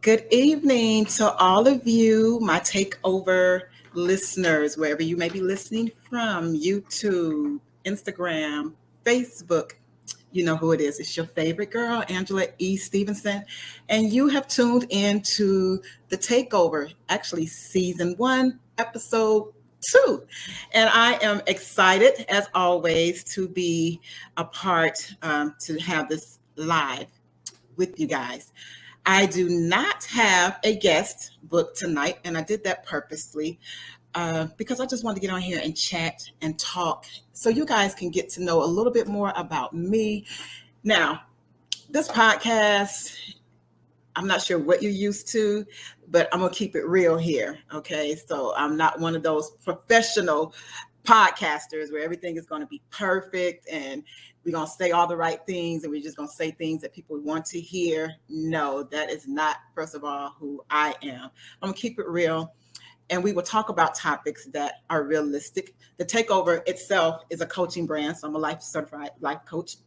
Good evening to all of you, my TakeOver listeners, wherever you may be listening from, YouTube, Instagram, Facebook. You know who it is. It's your favorite girl, Angela E. Stevenson. And you have tuned in to the TakeOver, actually season 1, episode 2. And I am excited, as always, to be a part, to have this live with you guys. I do not have a guest booked tonight, and I did that purposely because I just wanted to get on here and chat and talk so you guys can get to know a little bit more about me. Now, this podcast, I'm not sure what you're used to, but I'm going to keep it real here. Okay. So I'm not one of those professional podcasters where everything is going to be perfect and we're going to say all the right things and we're just going to say things that people want to hear. No, that is not, first of all, who I am. I'm going to keep it real. And we will talk about topics that are realistic. The TakeOver itself is a coaching brand. So I'm a certified life coach,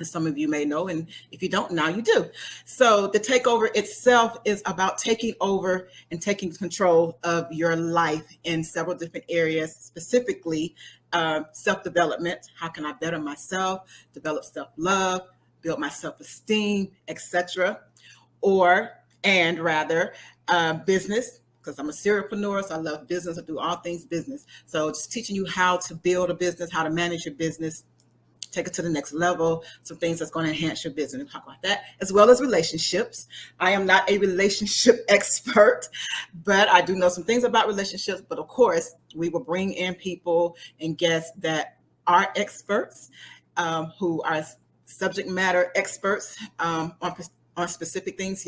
as some of you may know, and if you don't, now you do. So the TakeOver itself is about taking over and taking control of your life in several different areas, specifically self-development. How can I better myself, develop self-love, build my self-esteem, etc. And rather business, because I'm a serialpreneur, so I love business. I do all things business. So just teaching you how to build a business, how to manage your business, take it to the next level, some things that's going to enhance your business. We'll talk about that, as well as relationships. I am not a relationship expert, but I do know some things about relationships. But of course, we will bring in people and guests that are experts, who are subject matter experts on specific things,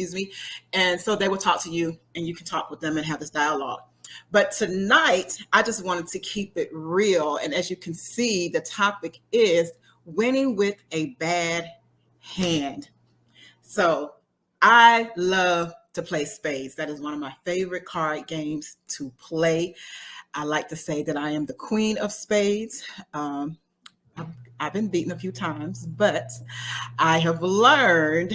And so they will talk to you and you can talk with them and have this dialogue. But tonight, I just wanted to keep it real. And as you can see, the topic is winning with a bad hand. So I love to play spades. That is one of my favorite card games to play. I like to say that I am the queen of spades. I've been beaten a few times, but I have learned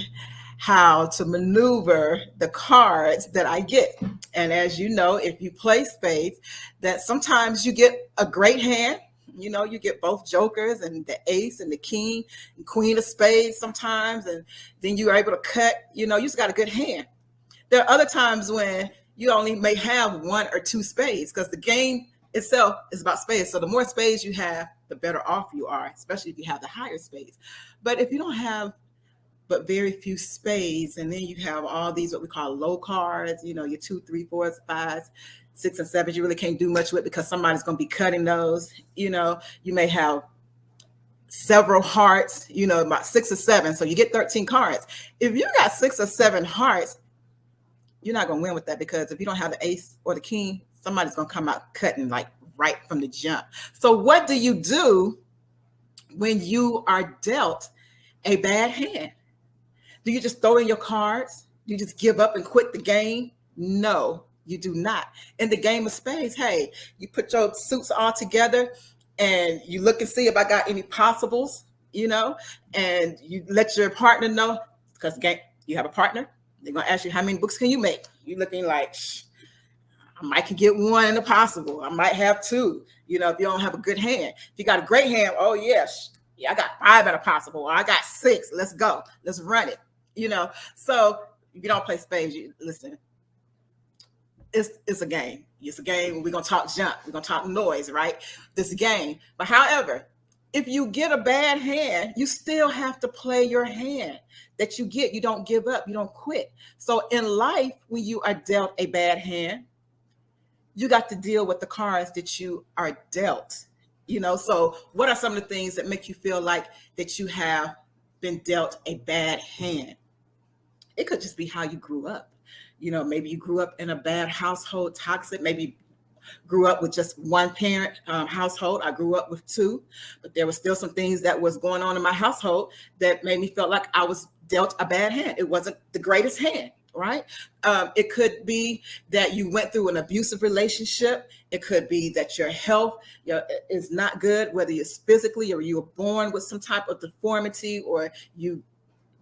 how to maneuver the cards that I get. And as you know, if you play spades, that sometimes you get a great hand. You know, you get both jokers and the ace and the king and queen of spades sometimes. And then you are able to cut, you just got a good hand. There are other times when you only may have 1 or 2 spades because the game itself is about spades. So the more spades you have, the better off you are, especially if you have the higher spades. But if you don't have but very few spades, and then you have all these what we call low cards, your 2, 3, 4s, 5s, 6, and 7s, you really can't do much with because somebody's going to be cutting those. You may have several hearts, about 6 or 7, so you get 13 cards. If you got 6 or 7 hearts, you're not going to win with that because if you don't have the ace or the king, somebody's going to come out cutting like right from the jump. So what do you do when you are dealt a bad hand? Do you just throw in your cards? Do you just give up and quit the game? No, you do not. In the game of spades, hey, you put your suits all together and you look and see if I got any possibles, and you let your partner know, because you have a partner. They're going to ask you, how many books can you make? You're looking like, I might can get 1 in a possible. I might have 2, if you don't have a good hand. If you got a great hand, oh, yes. Yeah, I got 5 in a possible. Or I got 6. Let's go. Let's run it. So if you don't play spades, listen, it's a game. It's a game. We're going to talk jump. We're going to talk noise, right? This is a game. But however, if you get a bad hand, you still have to play your hand that you get. You don't give up. You don't quit. So in life, when you are dealt a bad hand, you got to deal with the cards that you are dealt. So what are some of the things that make you feel like that you have been dealt a bad hand? It could just be how you grew up. Maybe you grew up in a bad household, toxic. Maybe grew up with just one parent household. I grew up with 2, but there was still some things that was going on in my household that made me feel like I was dealt a bad hand. It wasn't the greatest hand, right? It could be that you went through an abusive relationship. It could be that your health is not good, whether it's physically or you were born with some type of deformity or you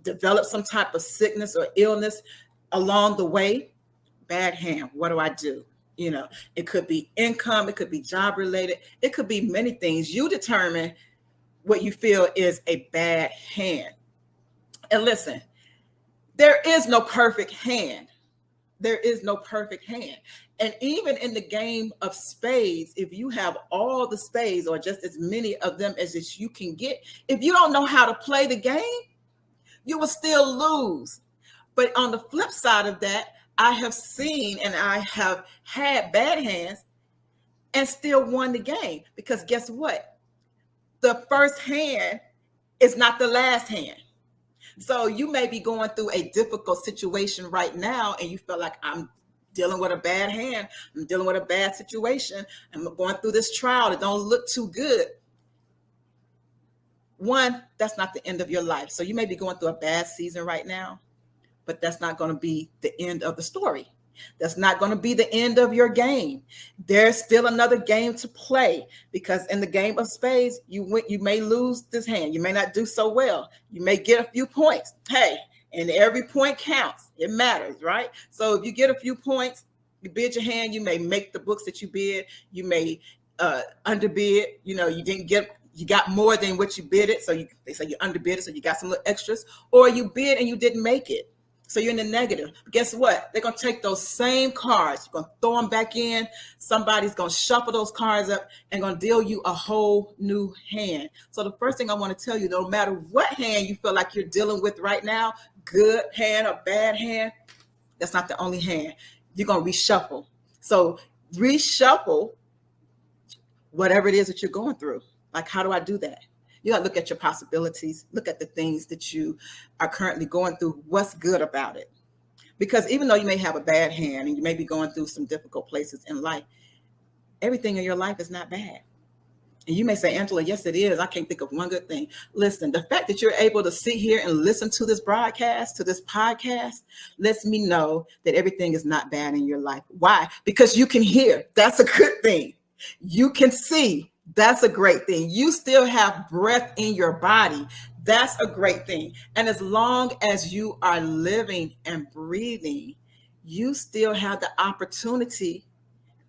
develop some type of sickness or illness. along the way, bad hand, what do I do? It could be income, it could be job related, it could be many things. You determine what you feel is a bad hand. And listen, there is no perfect hand. There is no perfect hand. And even in the game of spades, if you have all the spades or just as many of them as you can get, if you don't know how to play the game, you will still lose. But on the flip side of that, I have seen and I have had bad hands and still won the game, because guess what? The first hand is not the last hand. So you may be going through a difficult situation right now and you feel like, I'm dealing with a bad hand, I'm dealing with a bad situation, I'm going through this trial that don't look too good. One, that's not the end of your life. So you may be going through a bad season right now, but that's not going to be the end of the story. That's not going to be the end of your game. There's still another game to play, because in the game of spades, you may lose this hand. You may not do so well. You may get a few points. Hey, and every point counts. It matters, right? So if you get a few points, you bid your hand, you may make the books that you bid. You may underbid. You got more than what you bid it. So they say you underbid it, so you got some little extras. Or you bid and you didn't make it, so you're in the negative. But guess what? They're going to take those same cards. You're going to throw them back in. Somebody's going to shuffle those cards up and going to deal you a whole new hand. So the first thing I want to tell you, no matter what hand you feel like you're dealing with right now, good hand or bad hand, that's not the only hand. You're going to reshuffle. So reshuffle whatever it is that you're going through. Like, how do I do that? You got to look at your possibilities, look at the things that you are currently going through, what's good about it. Because even though you may have a bad hand and you may be going through some difficult places in life, everything in your life is not bad. And you may say, Angela, yes, it is. I can't think of one good thing. Listen, the fact that you're able to sit here and listen to this broadcast, to this podcast, lets me know that everything is not bad in your life. Why? Because you can hear. That's a good thing. You can see. That's a great thing. You still have breath in your body. That's a great thing. And as long as you are living and breathing, you still have the opportunity,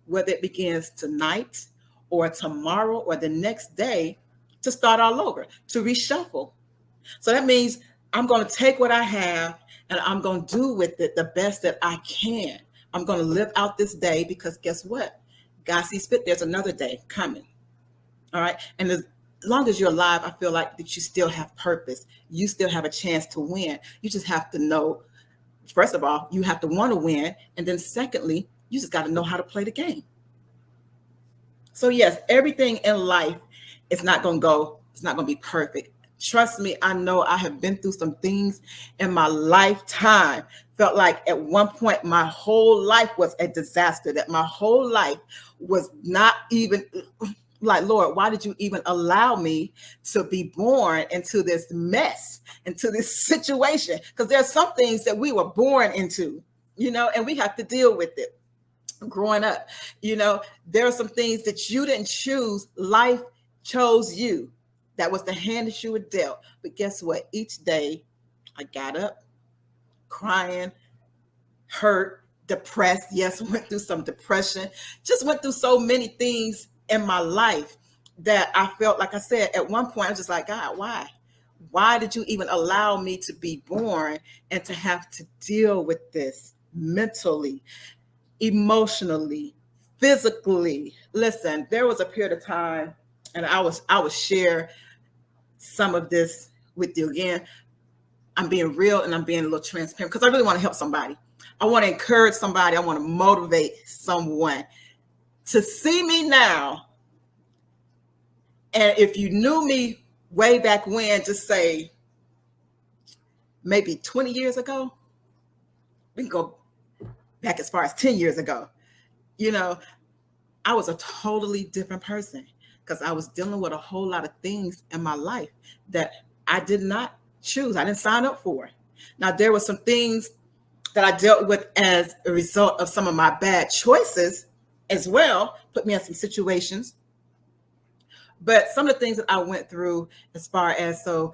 whether it begins tonight or tomorrow or the next day, to start all over, to reshuffle. So that means I'm going to take what I have and I'm going to do with it the best that I can. I'm going to live out this day, because guess what? God sees fit. There's another day coming. All right. And as long as you're alive, I feel like that you still have purpose. You still have a chance to win. You just have to know, first of all, you have to want to win. And then secondly, you just got to know how to play the game. So yes, everything in life is not going to be perfect. Trust me, I know I have been through some things in my lifetime. Felt like at one point my whole life was a disaster, that my whole life was not even... like, Lord, why did you even allow me to be born into this mess, into this situation? Because there are some things that we were born into, and we have to deal with it. Growing up, there are some things that you didn't choose. Life chose you. That was the hand that you were dealt. But guess what? Each day I got up crying, hurt, depressed. Yes, went through some depression. Just went through so many things in my life that I felt, like I said, at one point I was just like, God, why? Why did you even allow me to be born and to have to deal with this mentally, emotionally, physically? Listen, there was a period of time, and I will share some of this with you. Again, I'm being real and I'm being a little transparent because I really want to help somebody. I want to encourage somebody. I want to motivate someone to see me now. And if you knew me way back when, just say maybe 20 years ago, we can go back as far as 10 years ago. I was a totally different person because I was dealing with a whole lot of things in my life that I did not choose. I didn't sign up for. Now, there were some things that I dealt with as a result of some of my bad choices as well, put me in some situations. But some of the things that I went through, as far as, so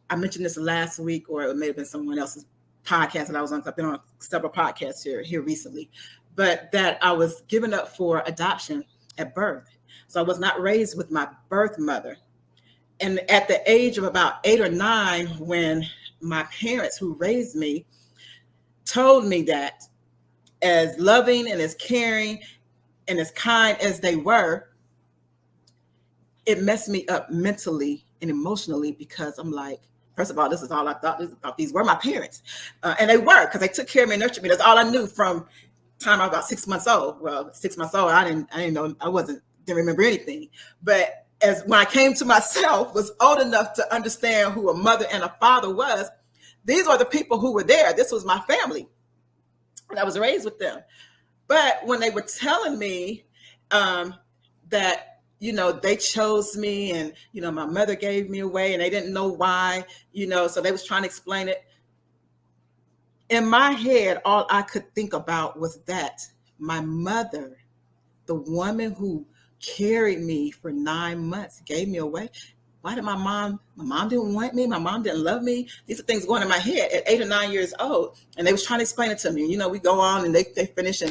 I mentioned this last week, or it may have been someone else's podcast that I was on. I've been on several podcasts here recently, but that I was given up for adoption at birth. So I was not raised with my birth mother. And at the age of about 8 or 9, when my parents who raised me told me that, as loving and as caring and as kind as they were, it messed me up mentally and emotionally, because I'm like, first of all, this is all I thought. These were my parents. And they were, because they took care of me and nurtured me. That's all I knew from time I was about 6 months old. Well, 6 months old, I didn't know, didn't remember anything. But as when I came to myself, was old enough to understand who a mother and a father was, these were the people who were there. This was my family. And I was raised with them. But when they were telling me that, they chose me, and, my mother gave me away, and they didn't know why, so they was trying to explain it. In my head, all I could think about was that my mother, the woman who carried me for 9 months, gave me away. Why did my mom didn't want me? My mom didn't love me. These are things going in my head at 8 or 9 years old. And they was trying to explain it to me. We go on and they finish.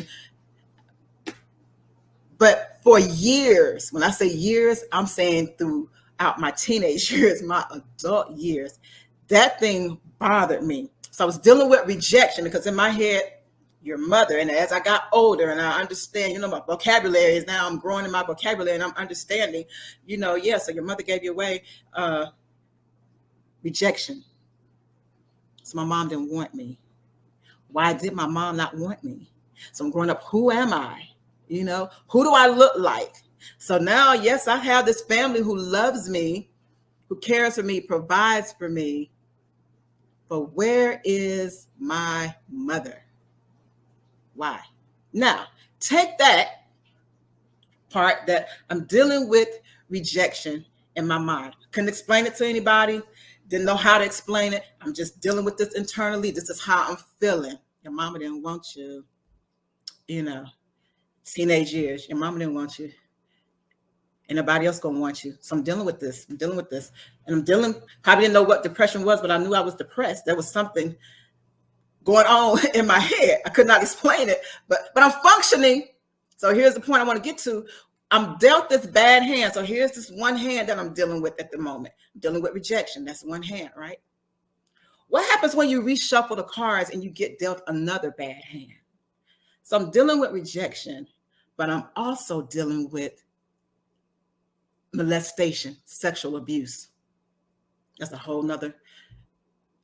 But for years, when I say years, I'm saying throughout my teenage years, my adult years, that thing bothered me. So I was dealing with rejection, because in my head, your mother. And as I got older and I understand, my vocabulary is now, I'm growing in my vocabulary and I'm understanding, so your mother gave you away, rejection. So my mom didn't want me. Why did my mom not want me? So I'm growing up, who am I? Who do I look like? So now, yes, I have this family who loves me, who cares for me, provides for me. But where is my mother? Why? Now, take that part that I'm dealing with rejection in my mind. Couldn't explain it to anybody. Didn't know how to explain it. I'm just dealing with this internally. This is how I'm feeling. Your mama didn't want you. Teenage years. Your mama didn't want you. And nobody else gonna want you. So I'm dealing with this. And probably didn't know what depression was, but I knew I was depressed. There was something going on in my head. I could not explain it, but I'm functioning. So here's the point I want to get to. I'm dealt this bad hand. So here's this one hand that I'm dealing with at the moment. I'm dealing with rejection. That's one hand, right? What happens when you reshuffle the cards and you get dealt another bad hand? So I'm dealing with rejection, but I'm also dealing with molestation, sexual abuse. That's a whole nother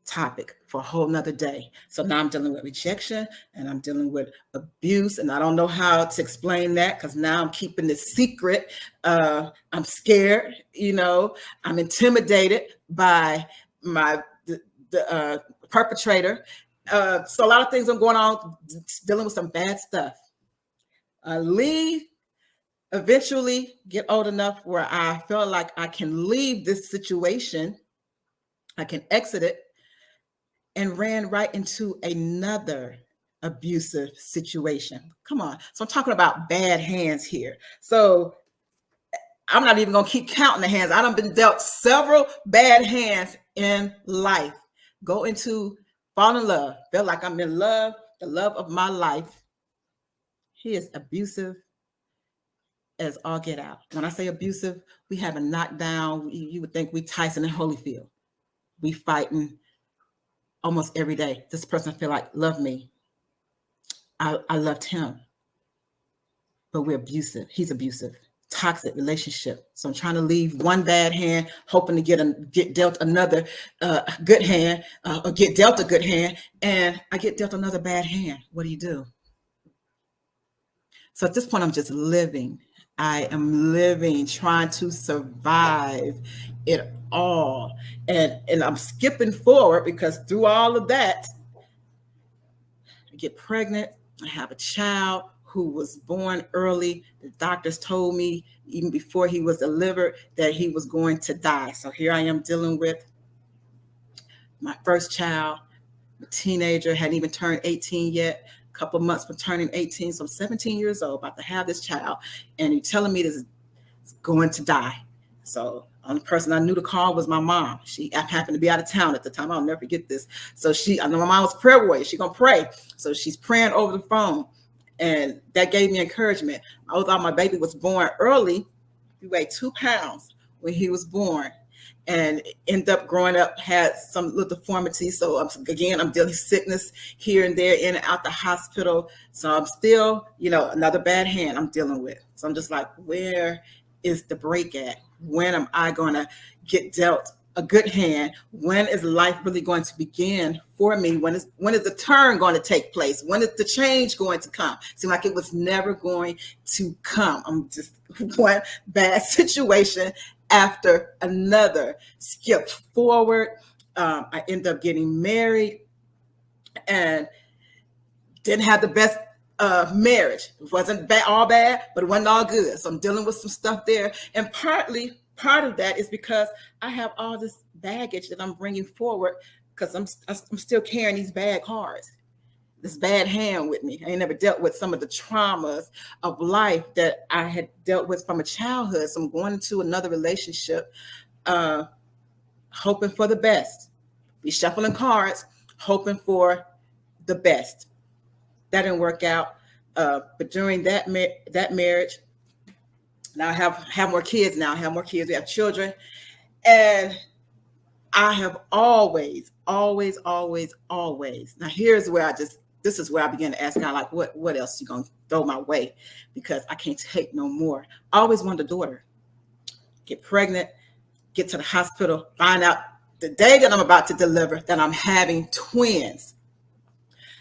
topic for a whole nother day. So now I'm dealing with rejection and I'm dealing with abuse, and I don't know how to explain that, because now I'm keeping this secret. I'm scared, I'm intimidated by the perpetrator. So a lot of things are going on, dealing with some bad stuff. Eventually get old enough where I feel like I can leave this situation. I can exit it, and ran right into another abusive situation. Come on. So I'm talking about bad hands here. So I'm not even going to keep counting the hands. I done been dealt several bad hands in life. Fall in love. Feel like I'm in love, the love of my life. He is abusive as all get out. When I say abusive, we have a knockdown. You would think we Tyson and Holyfield. We fighting almost every day. This person I feel like loved me. I loved him. But we're abusive. He's abusive. Toxic relationship. So I'm trying to leave one bad hand, hoping to get dealt another good hand, or get dealt a good hand, and I get dealt another bad hand. What do you do? So at this point, I'm just living. I am living, trying to survive it all. And I'm skipping forward, because through all of that, I get pregnant. I have a child who was born early. The doctors told me even before he was delivered that he was going to die. So here I am dealing with my first child, a teenager, hadn't even turned 18 yet. A couple of months from turning 18. So I'm 17 years old, about to have this child. And you're telling me this is going to die. So Only person I knew to call was my mom. She happened to be out of town at the time. I'll never forget this. So I know my mom was a prayer warrior. She gonna pray. So she's praying over the phone. And that gave me encouragement. I thought my baby was born early. He weighed 2 pounds when he was born, and ended up growing up, had some little deformities. So I'm dealing with sickness here and there, in and out the hospital. So I'm still, another bad hand I'm dealing with. So I'm just like, where is the break at? When am I going to get dealt a good hand? When is life really going to begin for me? When is the turn going to take place? When is the change going to come? Seemed like it was never going to come. I'm just one bad situation after another. Skip forward. I ended up getting married and didn't have the best marriage. It wasn't all bad, but it wasn't all good. So I'm dealing with some stuff there. And part of that is because I have all this baggage that I'm bringing forward, because I'm still carrying these bad cards, this bad hand with me. I ain't never dealt with some of the traumas of life that I had dealt with from a childhood. So I'm going into another relationship, hoping for the best. Be shuffling cards, hoping for the best. That didn't work out. But during that marriage, now I have more kids now. I have more kids. We have children. And I have always. Now here's where this is where I began to ask God, like, what else you gonna throw my way? Because I can't take no more. I always wanted a daughter. Get pregnant, get to the hospital, find out the day that I'm about to deliver that I'm having twins.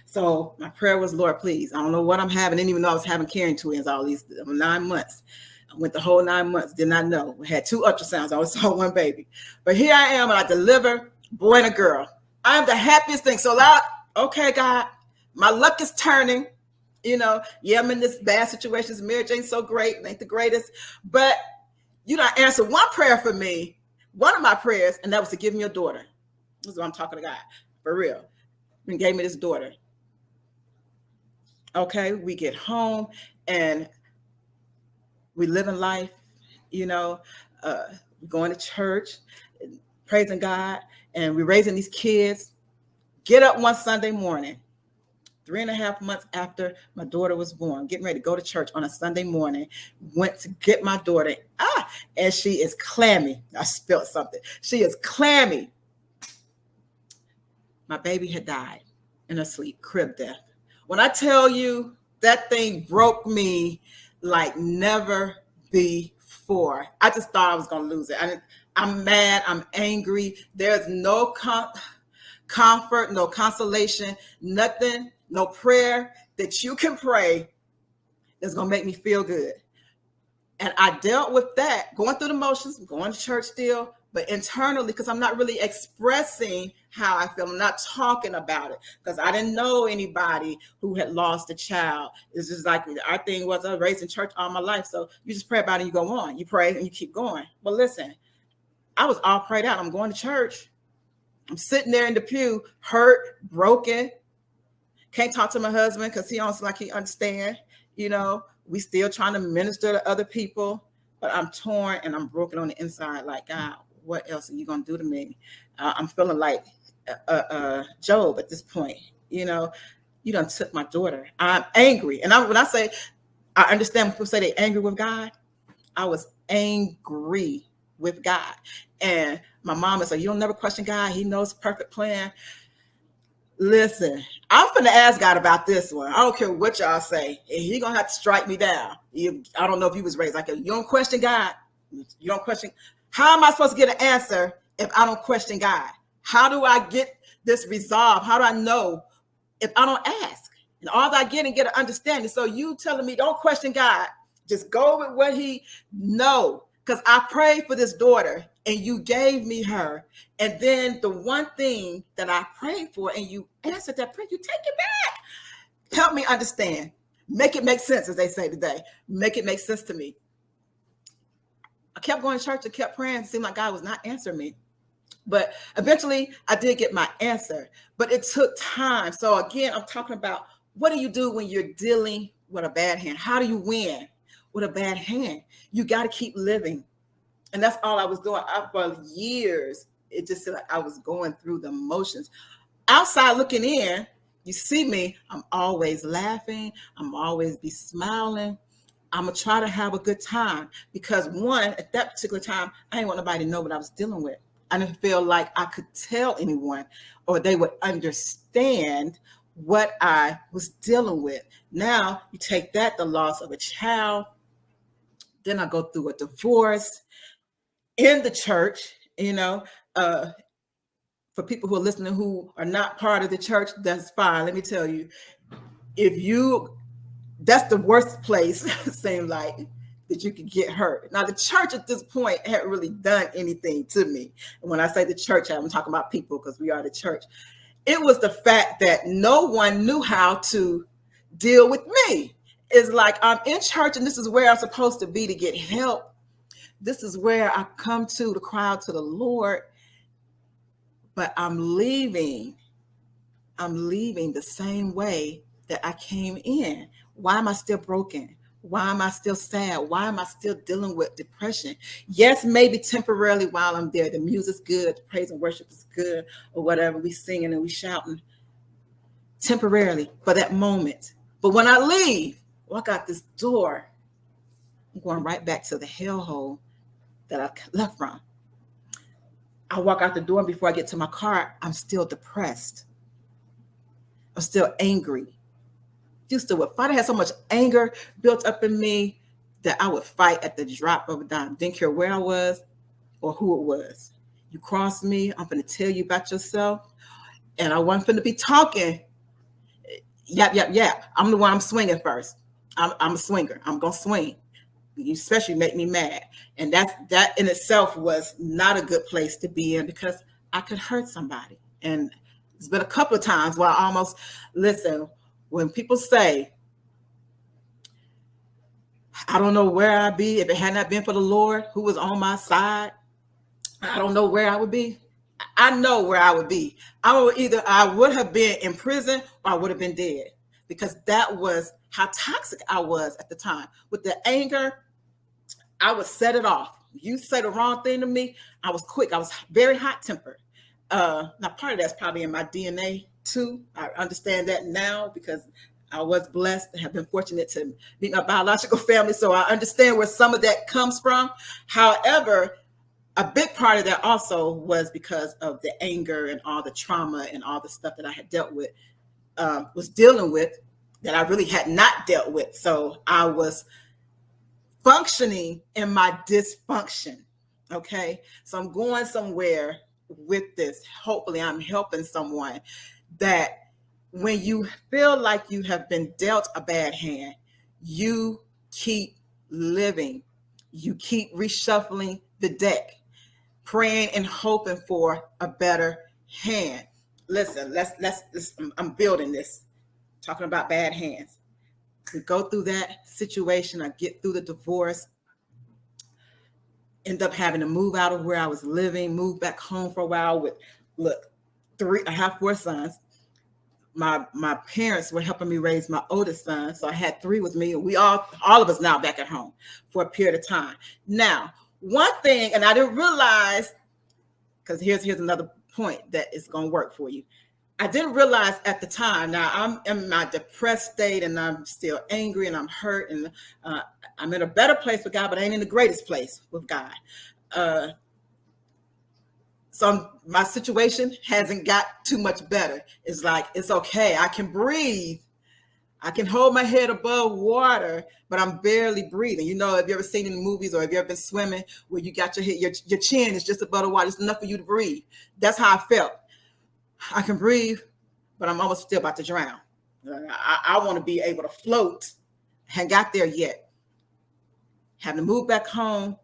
So my prayer was, Lord, please, I don't know what I'm having. I didn't even know I was having carrying twins all these 9 months. I went the whole 9 months, did not know. We had 2 ultrasounds. I only saw one baby. But here I am, and I deliver, boy and a girl. I am the happiest thing. So loud, okay, God, my luck is turning. I'm in this bad situation. Marriage ain't so great, ain't the greatest. But you done answered one prayer for me, one of my prayers, and that was to give me a daughter. This is what I'm talking to God, for real. And gave me this daughter. Okay, we get home and we live in life, going to church, praising God, and we're raising these kids. Get up one Sunday morning, 3.5 months after my daughter was born, getting ready to go to church on a Sunday morning, went to get my daughter, and she is clammy. I spilled something. She is clammy. My baby had died in her sleep, crib death. When I tell you, that thing broke me like never before. I just thought I was going to lose it. I'm mad. I'm angry. There's no comfort, no consolation, nothing, no prayer that you can pray that's going to make me feel good. And I dealt with that, going through the motions, going to church still, but internally, because I'm not really expressing how I feel. I'm not talking about it because I didn't know anybody who had lost a child. It's just like our thing was, I was raised in church all my life. So you just pray about it and you go on. You pray and you keep going. Well, listen, I was all prayed out. I'm going to church. I'm sitting there in the pew, hurt, broken. Can't talk to my husband because he don't seem like he understand. We still trying to minister to other people, but I'm torn and I'm broken on the inside. Like, God, what else are you going to do to me? I'm feeling like Job at this point. You done took my daughter. I'm angry. And when I say, I understand when people say they're angry with God, I was angry with God. And my mom is like, you don't never question God. He knows the perfect plan. Listen, I'm finna ask God about this one. I don't care what y'all say. He gonna have to strike me down. I don't know if he was raised like that. You don't question God. You don't question. How am I supposed to get an answer if I don't question God? How do I get this resolved? How do I know if I don't ask? And all I get an understanding. So you telling me don't question God. Just go with what he know. Because I prayed for this daughter and you gave me her. And then the one thing that I prayed for and you answered that prayer, you take it back. Help me understand. Make it make sense, as they say today. Make it make sense to me. I kept going to church and kept praying. It seemed like God was not answering me. But eventually I did get my answer. But it took time. So again, I'm talking about what do you do when you're dealing with a bad hand? How do you win with a bad hand? You got to keep living. And that's all I was doing. For years, it just seemed like I was going through the motions. Outside looking in, you see me, I'm always laughing. I'm always be smiling. I'm gonna try to have a good time because one, at that particular time, I didn't want nobody to know what I was dealing with. I didn't feel like I could tell anyone or they would understand what I was dealing with. Now you take that, the loss of a child, then I go through a divorce in the church, for people who are listening who are not part of the church, that's fine. Let me tell you, if you that's the worst place, seemed like, that you could get hurt. Now, the church at this point hadn't really done anything to me. And when I say the church, I'm talking about people because we are the church. It was the fact that no one knew how to deal with me. It's like I'm in church and this is where I'm supposed to be to get help. This is where I come to cry out to the Lord. But I'm leaving the same way that I came in. Why am I still broken? Why am I still sad? Why am I still dealing with depression? Yes, maybe temporarily while I'm there. The music's good, the praise and worship is good, or whatever. We singing and we shouting temporarily for that moment. But when I leave, walk out this door, I'm going right back to the hellhole that I left from. I walk out the door, and before I get to my car, I'm still depressed. I'm still angry. Used to fight. I had so much anger built up in me that I would fight at the drop of a dime. Didn't care where I was or who it was. You cross me, I'm going to tell you about yourself. And I wasn't going to be talking. Yap. I'm the one I'm swinging first. I'm a swinger. I'm going to swing. You especially make me mad. And that in itself was not a good place to be in because I could hurt somebody. And it's been a couple of times where I almost, listen, when people say, I don't know where I'd be if it had not been for the Lord who was on my side, I don't know where I would be. I know where I would be. I would have been in prison or I would have been dead because that was how toxic I was at the time. With the anger, I would set it off. You say the wrong thing to me, I was quick. I was very hot-tempered. Now, part of that's probably in my DNA too. I understand that now because I was blessed and have been fortunate to meet my biological family. So I understand where some of that comes from. However, a big part of that also was because of the anger and all the trauma and all the stuff that I had was dealing with that I really had not dealt with. So I was functioning in my dysfunction. Okay. So I'm going somewhere with this. Hopefully I'm helping someone that when you feel like you have been dealt a bad hand, you keep living. You keep reshuffling the deck, praying and hoping for a better hand. Listen, I'm building this, talking about bad hands. We go through that situation. I get through the divorce, end up having to move out of where I was living, move back home for a while with, I have 4 sons. My parents were helping me raise my oldest son. So I had 3 with me. And we all of us now back at home for a period of time. Now, one thing, and I didn't realize, because here's another point that is going to work for you. I didn't realize at the time. Now I'm in my depressed state and I'm still angry and I'm hurt and I'm in a better place with God, but I ain't in the greatest place with God. So my situation hasn't got too much better. It's like, it's okay. I can breathe. I can hold my head above water, but I'm barely breathing. You know, have you ever seen in the movies or have you ever been swimming where you got your chin is just above the water? It's enough for you to breathe. That's how I felt. I can breathe, but I'm almost still about to drown. I want to be able to float. Haven't got there yet. Having to move back home.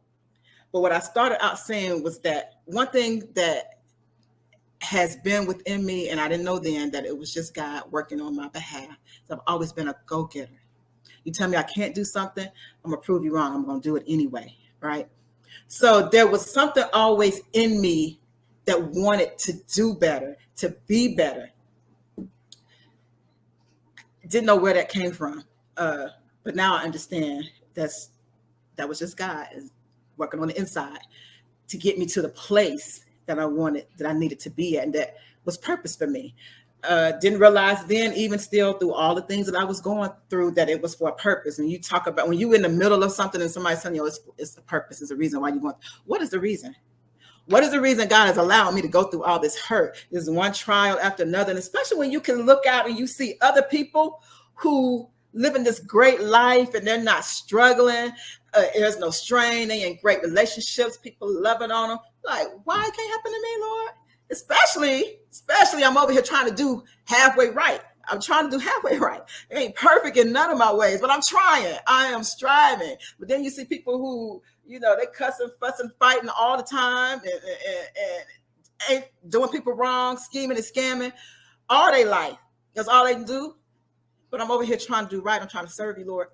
But what I started out saying was that one thing that has been within me, and I didn't know then that it was just God working on my behalf. So I've always been a go-getter. You tell me I can't do something, I'm going to prove you wrong. I'm going to do it anyway, right? So there was something always in me that wanted to do better, to be better. Didn't know where that came from. But now I understand that was just God working on the inside to get me to the place that I wanted, that I needed to be at, and that was purpose for me. Didn't realize then, even still through all the things that I was going through, that it was for a purpose. And you talk about when you're in the middle of something and somebody's telling you it's the purpose, it's the reason why you're going. What is the reason? What is the reason God has allowed me to go through all this hurt? There's one trial after another. And especially when you can look out and you see other people who living this great life and they're not struggling. There's no strain. They in great relationships. People loving on them. Like, why it can't happen to me, Lord? Especially I'm over here trying to do halfway right. I'm trying to do halfway right. It ain't perfect in none of my ways, but I'm trying. I am striving. But then you see people who, they cussing, fussing, fighting all the time and ain't doing people wrong, scheming and scamming all their life. That's all they can do. But I'm over here trying to do right. I'm trying to serve you, Lord.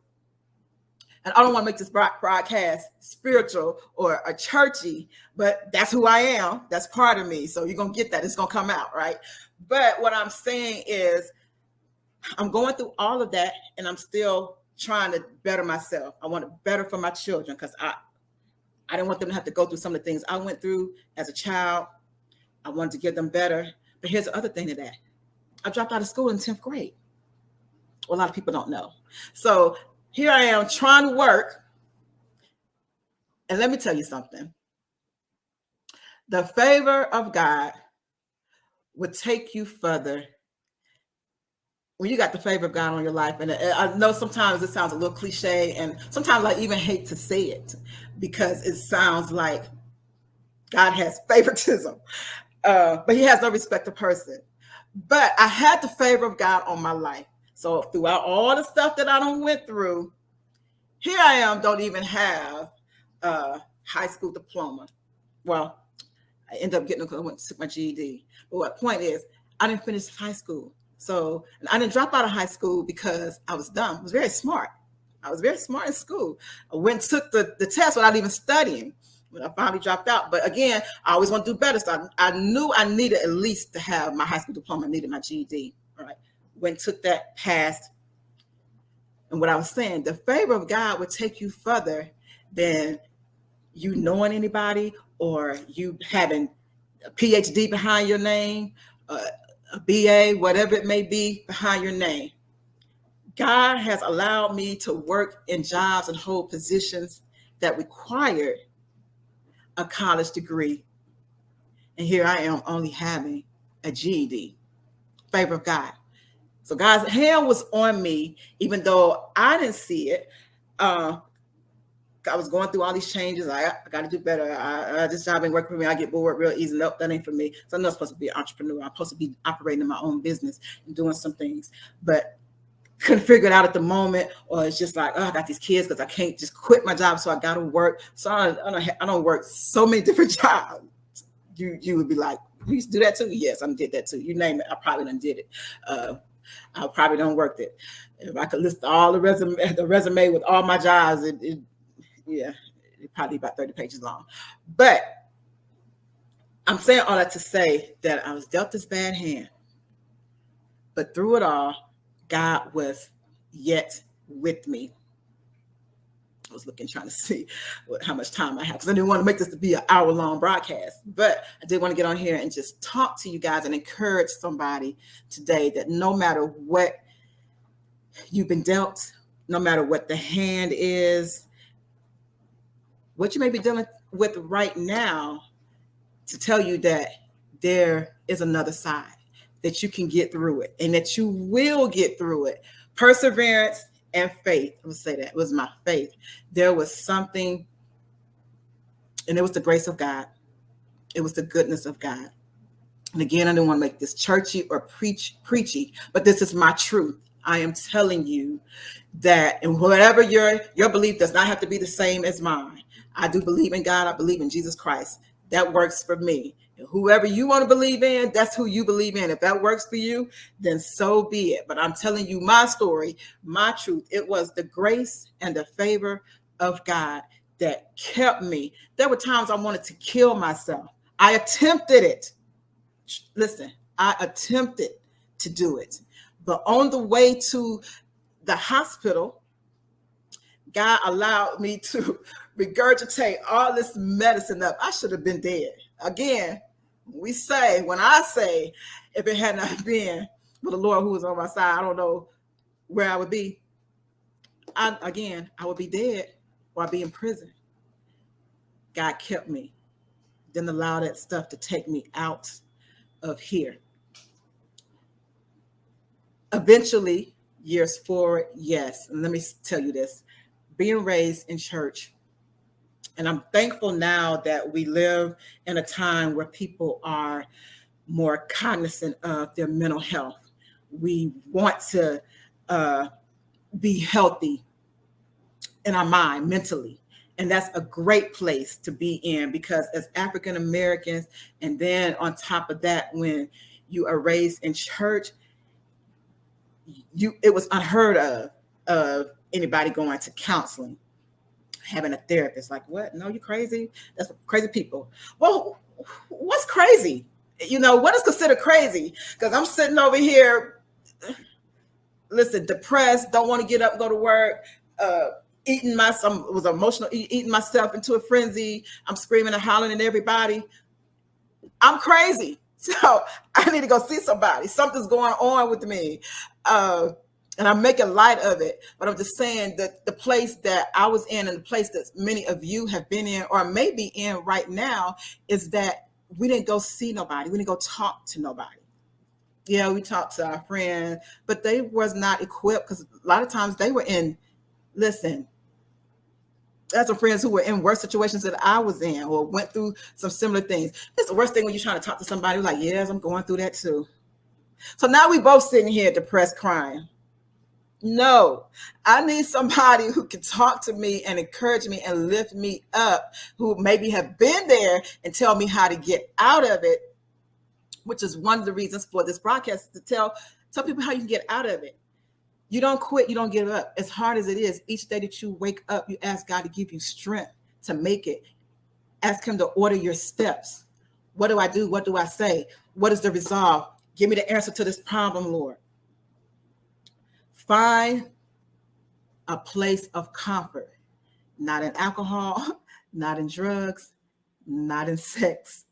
And I don't want to make this broadcast spiritual or a churchy, but that's who I am. That's part of me. So you're going to get that. It's going to come out, right? But what I'm saying is I'm going through all of that, and I'm still trying to better myself. I want to better for my children, because I didn't want them to have to go through some of the things I went through as a child. I wanted to give them better. But here's the other thing to that. I dropped out of school in 10th grade. Well, a lot of people don't know. So here I am trying to work. And let me tell you something. The favor of God will take you further when you got the favor of God on your life. And I know sometimes it sounds a little cliche, and sometimes I even hate to say it because it sounds like God has favoritism, but he has no respect of person. But I had the favor of God on my life. So throughout all the stuff that I done went through, here I am, don't even have a high school diploma. Well, I ended up getting, I went to my GED. But what point is, I didn't finish high school. So I didn't drop out of high school because I was dumb. I was very smart. I was very smart in school. I went and took the test without even studying when I finally dropped out. But again, I always want to do better. So I knew I needed at least to have my high school diploma. I needed my GED. All right. Went and took that, passed. And what I was saying, the favor of God would take you further than you knowing anybody or you having a PhD behind your name, a BA, whatever it may be behind your name. God has allowed me to work in jobs and hold positions that required a college degree. And here I am only having a GED. Favor of God. So God's hand was on me, even though I didn't see it. I was going through all these changes. I got to do better. This job ain't working for me. I get bored real easy. Nope, that ain't for me. So I'm not supposed to be an entrepreneur. I'm supposed to be operating in my own business and doing some things. But couldn't figure it out at the moment, or it's just like, oh, I got these kids because I can't just quit my job, so I got to work. So I don't work so many different jobs. You would be like, you used to do that too? Yes, I did that too. You name it, I probably done did it. I probably done worked it. If I could list all the resume with all my jobs, it'd probably about 30 pages long. But I'm saying all that to say that I was dealt this bad hand. But through it all, God was yet with me. I was looking, trying to see how much time I have, because I didn't want to make this to be an hour-long broadcast. But I did want to get on here and just talk to you guys and encourage somebody today that no matter what you've been dealt, no matter what the hand is, what you may be dealing with right now, to tell you that there is another side, that you can get through it and that you will get through it. Perseverance and faith. I would say that it was my faith. There was something, and it was the grace of God. It was the goodness of God. And again, I didn't want to make this churchy or preachy, but this is my truth. I am telling you that, and whatever your belief does not have to be the same as mine. I do believe in God. I believe in Jesus Christ. That works for me. And whoever you want to believe in, that's who you believe in. If that works for you, then so be it. But I'm telling you my story, my truth. It was the grace and the favor of God that kept me. There were times I wanted to kill myself. I attempted it. Listen, I attempted to do it. But on the way to the hospital, God allowed me to regurgitate all this medicine up. I should have been dead. Again, when I say, if it had not been for the Lord who was on my side, I don't know where I would be. I would be dead or I'd be in prison. God kept me, didn't allow that stuff to take me out of here. Eventually, years forward, yes. And let me tell you this, being raised in church, and I'm thankful now that we live in a time where people are more cognizant of their mental health. We want to be healthy in our mind mentally. And that's a great place to be in, because as African Americans, and then on top of that, when you are raised in church, it was unheard of anybody going to counseling, having a therapist. Like, what? No, you crazy? That's crazy people. Well, what's crazy? What is considered crazy? Because I'm sitting over here, listen, depressed, don't want to get up and go to work, eating was emotional, eating myself into a frenzy. I'm screaming and hollering at everybody. I'm crazy. So I need to go see somebody. Something's going on with me. And I'm making light of it. But I'm just saying that the place that I was in, and the place that many of you have been in or may be in right now, is that we didn't go see nobody. We didn't go talk to nobody. Yeah, we talked to our friend, but they was not equipped, because a lot of times they were in, listen, I had some friends who were in worse situations that I was in, or went through some similar things. It's the worst thing when you're trying to talk to somebody who's like, yes, I'm going through that too. So now we both sitting here depressed, crying. No, I need somebody who can talk to me and encourage me and lift me up, who maybe have been there and tell me how to get out of it, which is one of the reasons for this broadcast, to tell people how you can get out of it. You don't quit. You don't give up. As hard as it is, each day that you wake up, you ask God to give you strength to make it. Ask him to order your steps. What do I do? What do I say? What is the resolve? Give me the answer to this problem, Lord. Find a place of comfort, not in alcohol, not in drugs, not in sex,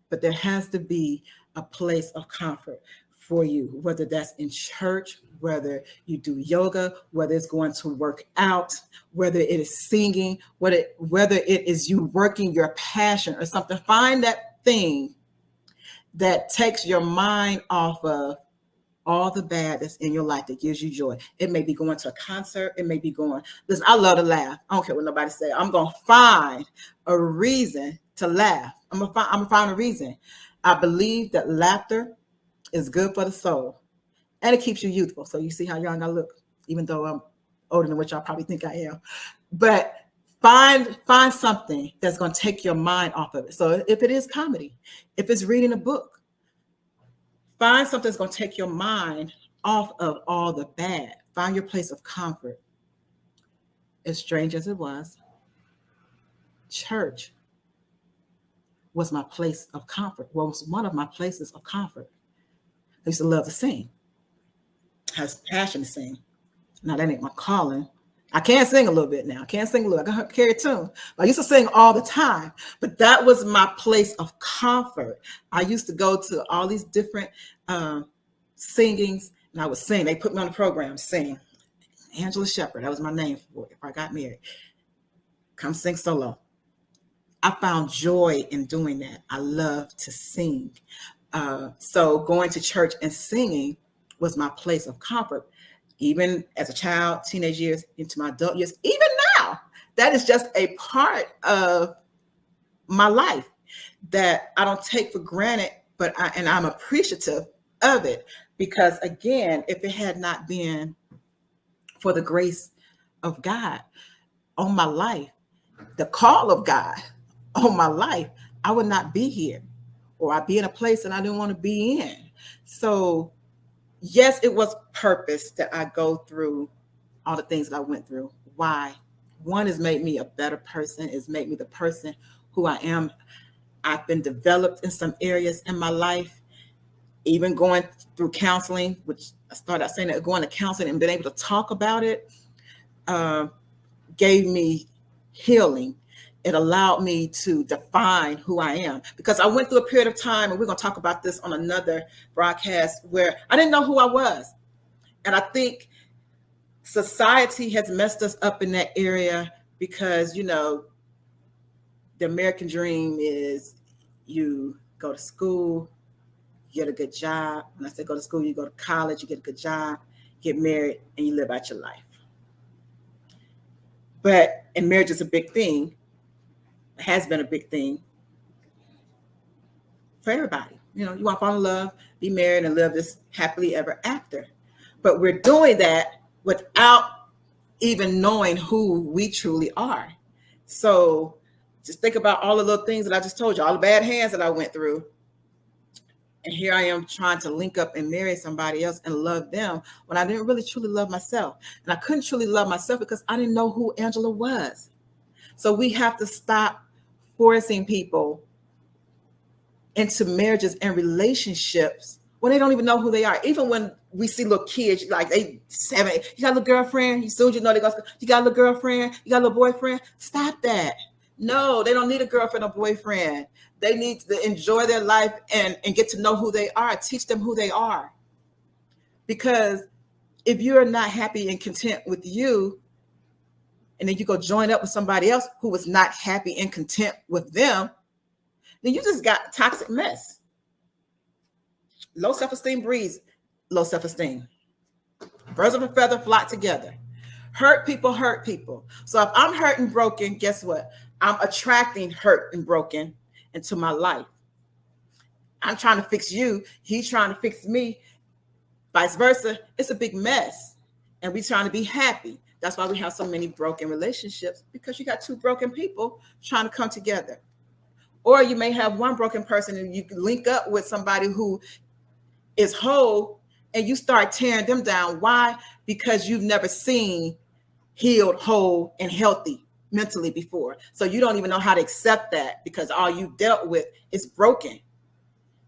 but there has to be a place of comfort for you, whether that's in church, whether you do yoga, whether it's going to work out, whether it is singing, whether it is you working your passion or something. Find that thing that takes your mind off of all the bad that's in your life, that gives you joy. It may be going to a concert. It may be listen, I love to laugh. I don't care what nobody say. I'm going to find a reason to laugh. I'm going to find a reason. I believe that laughter is good for the soul, and it keeps you youthful. So you see how young I look, even though I'm older than what y'all probably think I am. But find something that's going to take your mind off of it. So if it is comedy, if it's reading a book, find something that's going to take your mind off of all the bad. Find your place of comfort. As strange as it was, church was my place of comfort. Well, it was one of my places of comfort. I used to love to sing. I was passionate to sing. Now, that ain't my calling. I can sing a little bit now. I can sing a little. I can carry a tune. I used to sing all the time, but that was my place of comfort. I used to go to all these different singings, and I would sing. They put me on the program, sing. Angela Shepherd, that was my name for it if I got married. Come sing solo. I found joy in doing that. I love to sing. So going to church and singing was my place of comfort. Even as a child, teenage years, into my adult years, even now, that is just a part of my life that I don't take for granted, but I'm appreciative of it, because again, if it had not been for the grace of God on my life, the call of God on my life, I would not be here, or I'd be in a place that I didn't want to be in. So yes, it was purpose that I go through all the things that I went through. Why? One has made me a better person, has made me the person who I am. I've been developed in some areas in my life, even going through counseling, which I started out saying that going to counseling and being able to talk about it gave me healing. It allowed me to define who I am, because I went through a period of time, and we're going to talk about this on another broadcast, where I didn't know who I was. And I think society has messed us up in that area, because, the American dream is you go to school, you get a good job. When I say go to school, you go to college, you get a good job, get married, and you live out your life. And marriage is a big thing. It has been a big thing for everybody. You want to fall in love, be married, and live this happily ever after. But we're doing that without even knowing who we truly are. So just think about all the little things that I just told you, all the bad hands that I went through. And here I am trying to link up and marry somebody else and love them when I didn't really truly love myself. And I couldn't truly love myself because I didn't know who Angela was. So we have to stop forcing people into marriages and relationships when they don't even know who they are. Even when we see little kids, like they 7, you got a little girlfriend, you soon as you know they're going to, you got a little girlfriend, you got a little boyfriend. Stop that. No, they don't need a girlfriend or boyfriend. They need to enjoy their life and get to know who they are. Teach them who they are. Because if you're not happy and content with you, and then you go join up with somebody else who was not happy and content with them, then you just got a toxic mess. Low self-esteem breeds low self-esteem. Birds of a feather flock together. Hurt people hurt people. So if I'm hurt and broken, guess what? I'm attracting hurt and broken into my life. I'm trying to fix you. He's trying to fix me. Vice versa. It's a big mess. And we're trying to be happy. That's why we have so many broken relationships, because you got two broken people trying to come together. Or you may have one broken person and you can link up with somebody who is whole and you start tearing them down. Why? Because you've never seen healed, whole, and healthy mentally before. So you don't even know how to accept that, because all you've dealt with is broken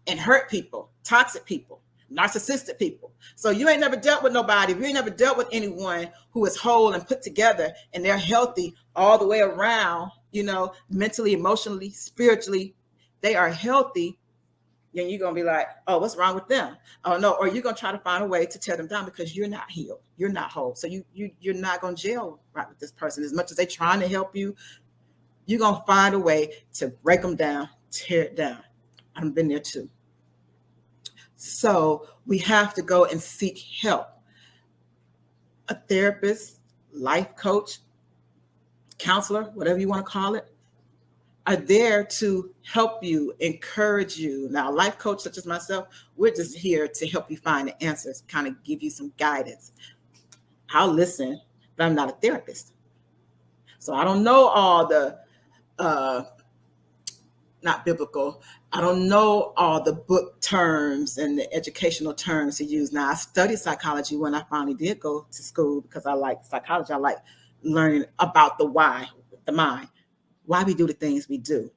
and hurt people, toxic people, narcissistic people. So you ain't never dealt with nobody. You ain't never dealt with anyone who is whole and put together and they're healthy all the way around, mentally, emotionally, spiritually, they are healthy. Then you're going to be like, oh, what's wrong with them? Oh, no. Or you're going to try to find a way to tear them down because you're not healed. You're not whole. So you're not going to gel right with this person. As much as they're trying to help you, you're going to find a way to break them down, tear it down. I've been there too. So we have to go and seek help. A therapist, life coach, counselor, whatever you want to call it, are there to help you, encourage you. Now, a life coach such as myself, we're just here to help you find the answers, kind of give you some guidance. I'll listen, but I'm not a therapist. So I don't know all the, not biblical, I don't know all the book terms and the educational terms to use. Now, I studied psychology when I finally did go to school because I like psychology. I like learning about the why, the mind. Why we do the things we do,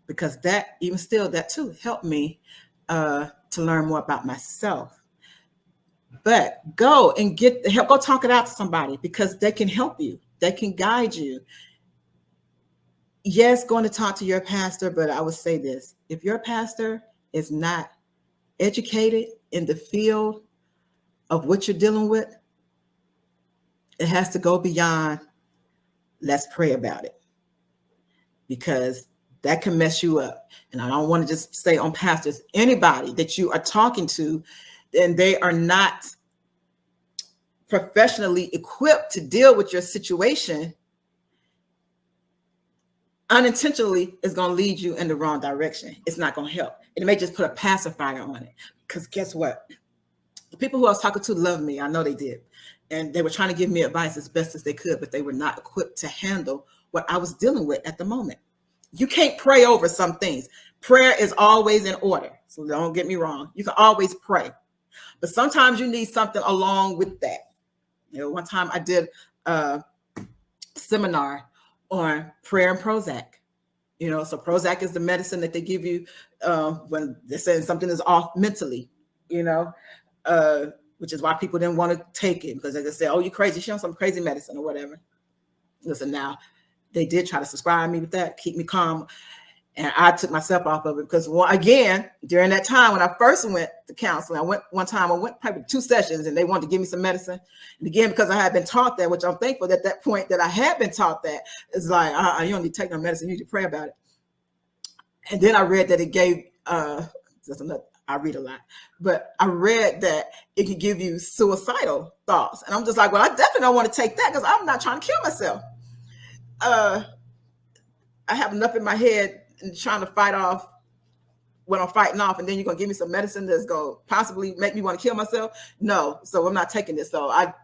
because that even still that too helped me to learn more about myself. But go and get the help. Go talk it out to somebody, because they can help you. They can guide you. Yes, going to talk to your pastor, but I would say this: if your pastor is not educated in the field of what you're dealing with, it has to go beyond let's pray about it, because that can mess you up. And I don't want to just say on pastors, anybody that you are talking to, and they are not professionally equipped to deal with your situation, unintentionally is going to lead you in the wrong direction. It's not going to help. It may just put a pacifier on it. Because guess what? The people who I was talking to loved me. I know they did. And they were trying to give me advice as best as they could, but they were not equipped to handle what I was dealing with at the moment. You can't pray over some things. Prayer is always in order. So don't get me wrong. You can always pray. But sometimes you need something along with that. One time I did a seminar on prayer and Prozac. So Prozac is the medicine that they give you when they're saying something is off mentally, which is why people didn't want to take it, because they just say, oh, you're crazy. She on some crazy medicine or whatever. Listen now, they did try to subscribe me with that, keep me calm. And I took myself off of it because, again, during that time when I first went to counseling, I went one time, I went probably 2 sessions, and they wanted to give me some medicine. And again, because I had been taught that, which I'm thankful at that point that I had been taught that, it's like, you don't need to take no medicine, you need to pray about it. And then I read that it gave, I read a lot, but I read that it could give you suicidal thoughts. And I'm just like, well, I definitely don't want to take that because I'm not trying to kill myself. I have enough in my head and trying to fight off what I'm fighting off, and then you're gonna give me some medicine that's gonna possibly make me want to kill myself. No, so I'm not taking this. So I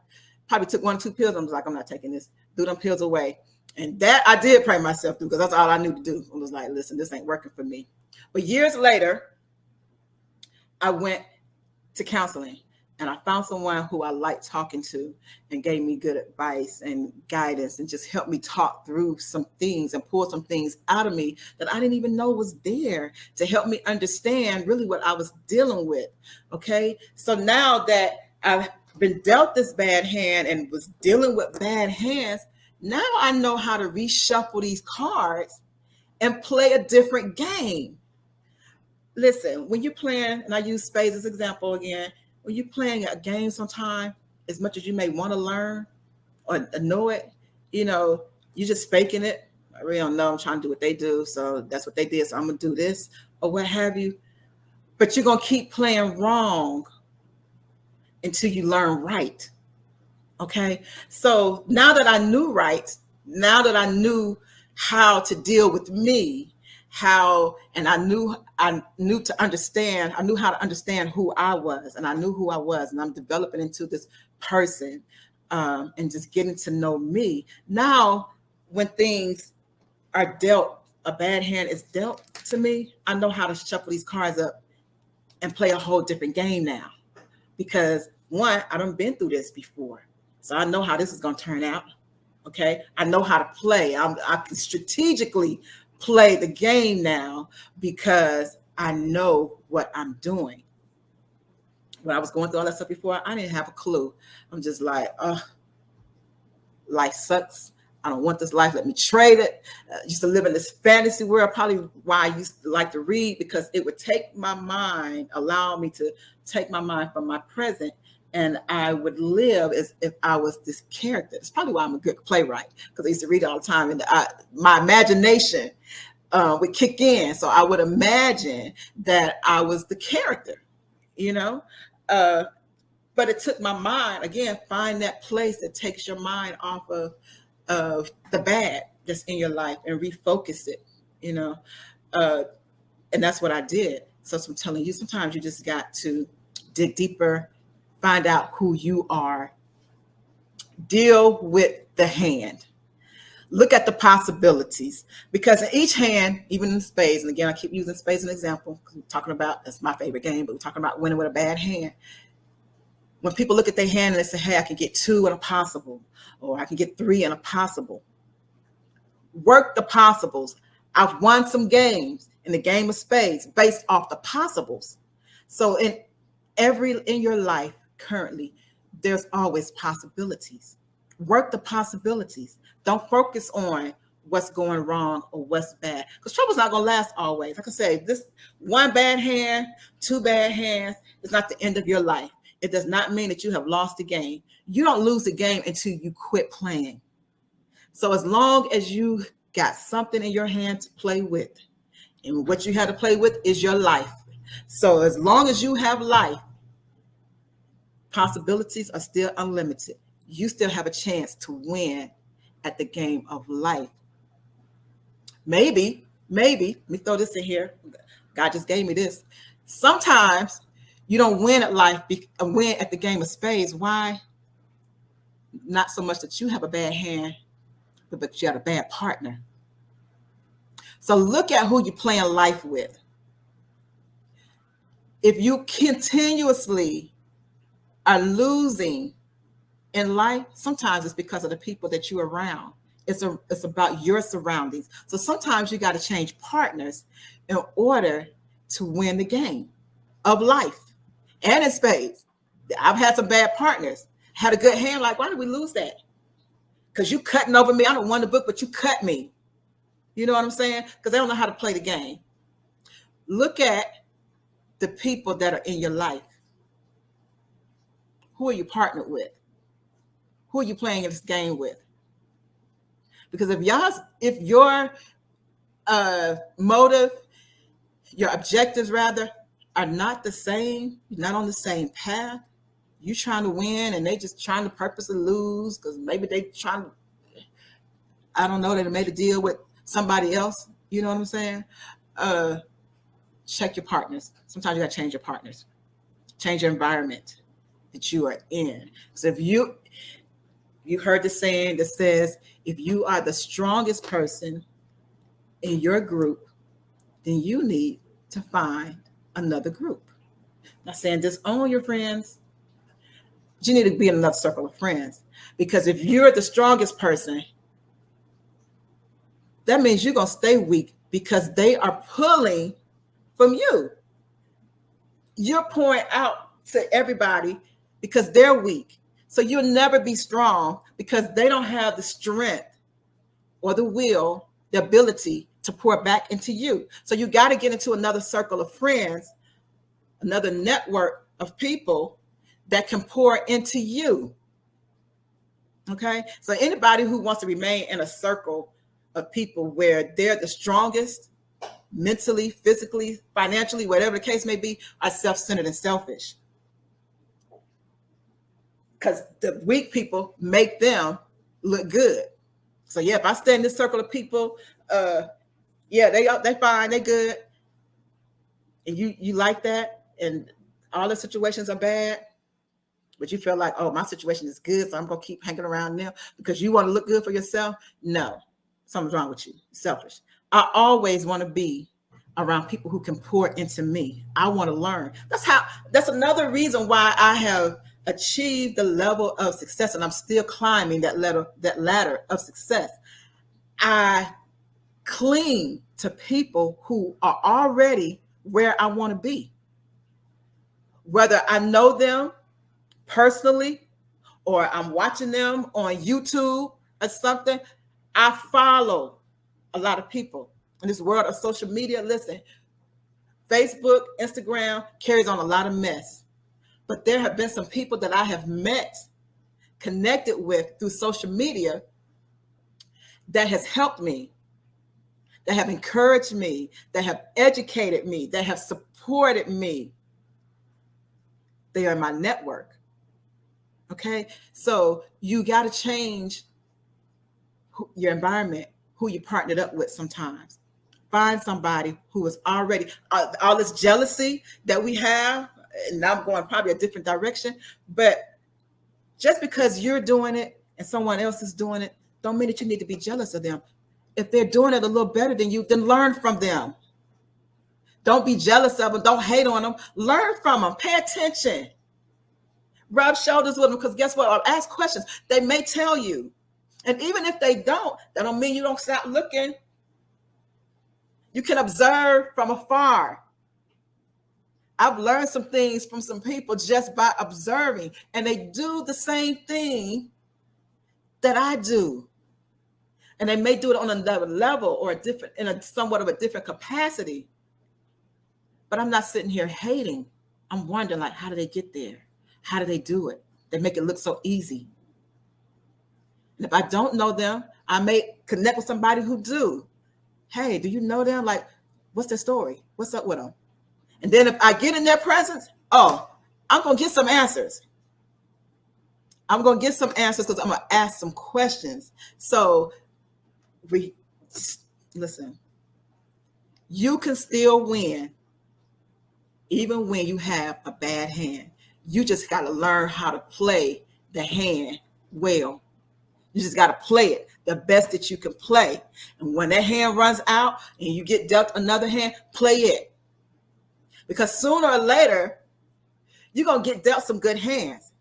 probably took 1 or 2 pills. I'm just like, I'm not taking this. Threw them pills away. And that I did pray myself through because that's all I knew to do. I was like, listen, this ain't working for me. But years later, I went to counseling, and I found someone who I liked talking to and gave me good advice and guidance and just helped me talk through some things and pull some things out of me that I didn't even know was there to help me understand really what I was dealing with. Okay. So now that I've been dealt this bad hand and was dealing with bad hands, now I know how to reshuffle these cards and play a different game. Listen, when you're playing, and I use spades as an example again, when you're playing a game sometime, as much as you may want to learn or know it, you're just faking it. I really don't know. I'm trying to do what they do. So that's what they did. So I'm going to do this or what have you. But you're going to keep playing wrong until you learn right. Okay. So now that I knew right, now that I knew how to deal with me, and I knew to understand, I knew how to understand who I was, and I knew who I was, and I'm developing into this person and just getting to know me. Now, when things are dealt, a bad hand is dealt to me, I know how to shuffle these cards up and play a whole different game now. Because one, I done been through this before. So I know how this is going to turn out. Okay. I know how to play. I can strategically play the game now because I know what I'm doing. When I was going through all that stuff before, I didn't have a clue. I'm just like, life sucks. I don't want this life. Let me trade it. Used to live in this fantasy world, probably why I used to like to read, because it would take my mind, allow me to take my mind from my present, and I would live as if I was this character. It's probably why I'm a good playwright, because I used to read it all the time, and my imagination would kick in. So I would imagine that I was the character, but it took my mind, again, find that place that takes your mind off of the bad that's in your life and refocus it, and that's what I did. So I'm telling you, sometimes you just got to dig deeper, find out who you are, deal with the hand, look at the possibilities, because in each hand, even in spades, and again, I keep using spades as an example, because we're talking about, that's my favorite game, but we're talking about winning with a bad hand. When people look at their hand and they say, hey, I can get 2 in a possible, or I can get 3 in a possible. Work the possibles. I've won some games in the game of spades based off the possibles. So in your life currently, there's always possibilities. Work the possibilities. Don't focus on what's going wrong or what's bad, because trouble's not going to last always. Like I say, this 1 bad hand, 2 bad hands is not the end of your life. It does not mean that you have lost the game. You don't lose the game until you quit playing. So as long as you got something in your hand to play with, and what you have to play with is your life. So as long as you have life, possibilities are still unlimited. You still have a chance to win at the game of life. Maybe, let me throw this in here. God just gave me this. Sometimes you don't win at life, win at the game of spades. Why? Not so much that you have a bad hand, but you have a bad partner. So look at who you're playing life with. If you continuously are losing in life, sometimes it's because of the people that you're around. It's about your surroundings. So sometimes you got to change partners in order to win the game of life. And in spades, I've had some bad partners, had a good hand. Like, why did we lose that? because you cutting over me. I don't want the book, but you cut me. You know what I'm saying? Because they don't know how to play the game. Look at the people that are in your life. Who are you partnered with? Who are you playing this game with? Because if your motive, your objectives rather, are not the same, you're not on the same path, you trying to win and they just trying to purposely lose because maybe they trying to, I don't know, they made a deal with somebody else. You know what I'm saying? Check your partners. Sometimes you got to change your partners, change your environment that you are in. So if you heard the saying that says, if you are the strongest person in your group, then you need to find another group. Not saying disown your friends, but you need to be in another circle of friends. Because if you're the strongest person, that means you're going to stay weak because they are pulling from you. You're pouring out to everybody because they're weak. So you'll never be strong because they don't have the strength or the will, the ability to pour back into you. So you got to get into another circle of friends, another network of people that can pour into you. Okay? So anybody who wants to remain in a circle of people where they're the strongest, mentally, physically, financially, whatever the case may be, are self-centered and selfish. Because the weak people make them look good. So yeah, if I stay in this circle of people, yeah, they fine, they good, and you like that, and all the situations are bad, but you feel like, oh, my situation is good, so I'm gonna keep hanging around them because you want to look good for yourself. No, something's wrong with you. Selfish. I always want to be around people who can pour into me. I want to learn. That's another reason why I have achieved the level of success, and I'm still climbing that ladder of success. I cling to people who are already where I want to be. Whether I know them personally or I'm watching them on YouTube or something, I follow a lot of people in this world of social media. Listen, Facebook, Instagram carries on a lot of mess. But there have been some people that I have met, connected with through social media that has helped me, that have encouraged me, that have educated me, that have supported me. They are in my network. Okay? So you got to change your environment, who you partnered up with sometimes. Find somebody who is already, all this jealousy that we have, and now I'm going probably a different direction, but just because you're doing it and someone else is doing it, don't mean that you need to be jealous of them. If they're doing it a little better than you, then learn from them. Don't be jealous of them. Don't hate on them. Learn from them. Pay attention. Rub shoulders with them, because guess what? Or ask questions. They may tell you. And even if they don't, that don't mean you don't stop looking. You can observe from afar. I've learned some things from some people just by observing, and they do the same thing that I do. And they may do it on another level or in a somewhat of a different capacity. But I'm not sitting here hating. I'm wondering, like, how do they get there? How do they do it? They make it look so easy. And if I don't know them, I may connect with somebody who do. Hey, do you know them? Like, what's their story? What's up with them? And then if I get in their presence, oh, I'm going to get some answers. I'm going to get some answers because I'm going to ask some questions. So listen, you can still win even when you have a bad hand. You just got to learn how to play the hand well. You just got to play it the best that you can play. And when that hand runs out and you get dealt another hand, play it. Because sooner or later, you're going to get dealt some good hands.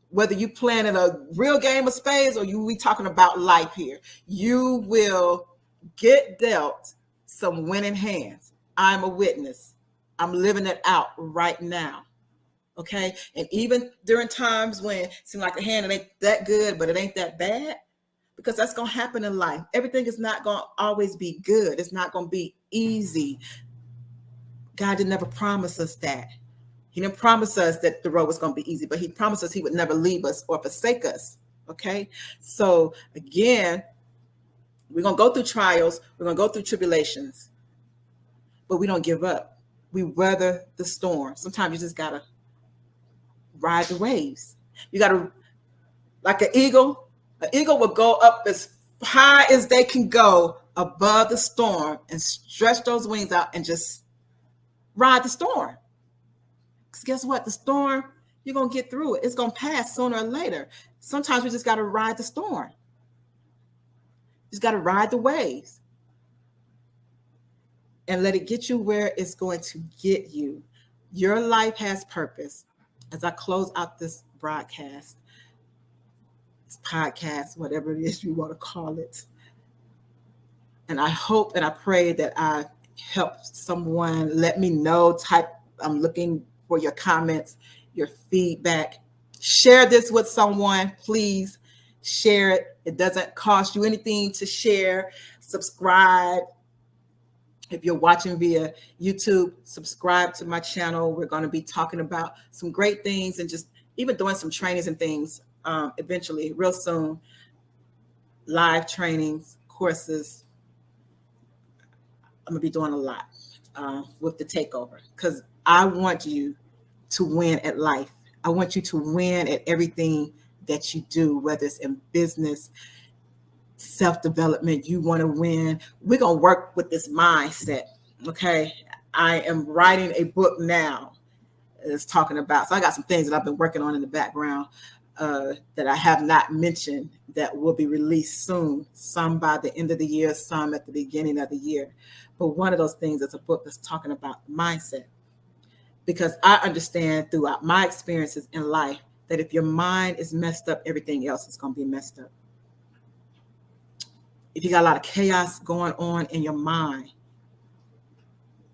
Whether you playing in a real game of spades or we talking about life here, you will get dealt some winning hands. I'm a witness. I'm living it out right now. Okay. And even during times when it seems like the hand, it ain't that good, but it ain't that bad, because that's going to happen in life. Everything is not going to always be good. It's not going to be easy. God did never promise us that. He didn't promise us that the road was going to be easy, but he promised us he would never leave us or forsake us. Okay. So again, we're going to go through trials. We're going to go through tribulations, but we don't give up. We weather the storm. Sometimes you just got to ride the waves. You got to, like an eagle will go up as high as they can go above the storm and stretch those wings out and just ride the storm. Because guess what? The storm, you're going to get through it. It's going to pass sooner or later. Sometimes we just got to ride the storm. Just got to ride the waves and let it get you where it's going to get you. Your life has purpose. As I close out this broadcast, this podcast, whatever it is you want to call it. And I hope and I pray that I helped someone. Let me know. I'm looking for your comments, your feedback. Share this with someone. Please share it. It doesn't cost you anything to share. Subscribe. If you're watching via YouTube, subscribe to my channel. We're going to be talking about some great things and just even doing some trainings and things eventually, real soon. Live trainings, courses. I'm going to be doing a lot with the takeover because I want you to win at life. I want you to win at everything that you do, whether it's in business, self-development. You want to win. We're going to work with this mindset. Okay. I am writing a book now. It's talking about, so I got some things that I've been working on in the background that I have not mentioned that will be released soon. Some by the end of the year, some at the beginning of the year. But one of those things is a book that's talking about mindset. Because I understand throughout my experiences in life that if your mind is messed up, everything else is going to be messed up. If you got a lot of chaos going on in your mind,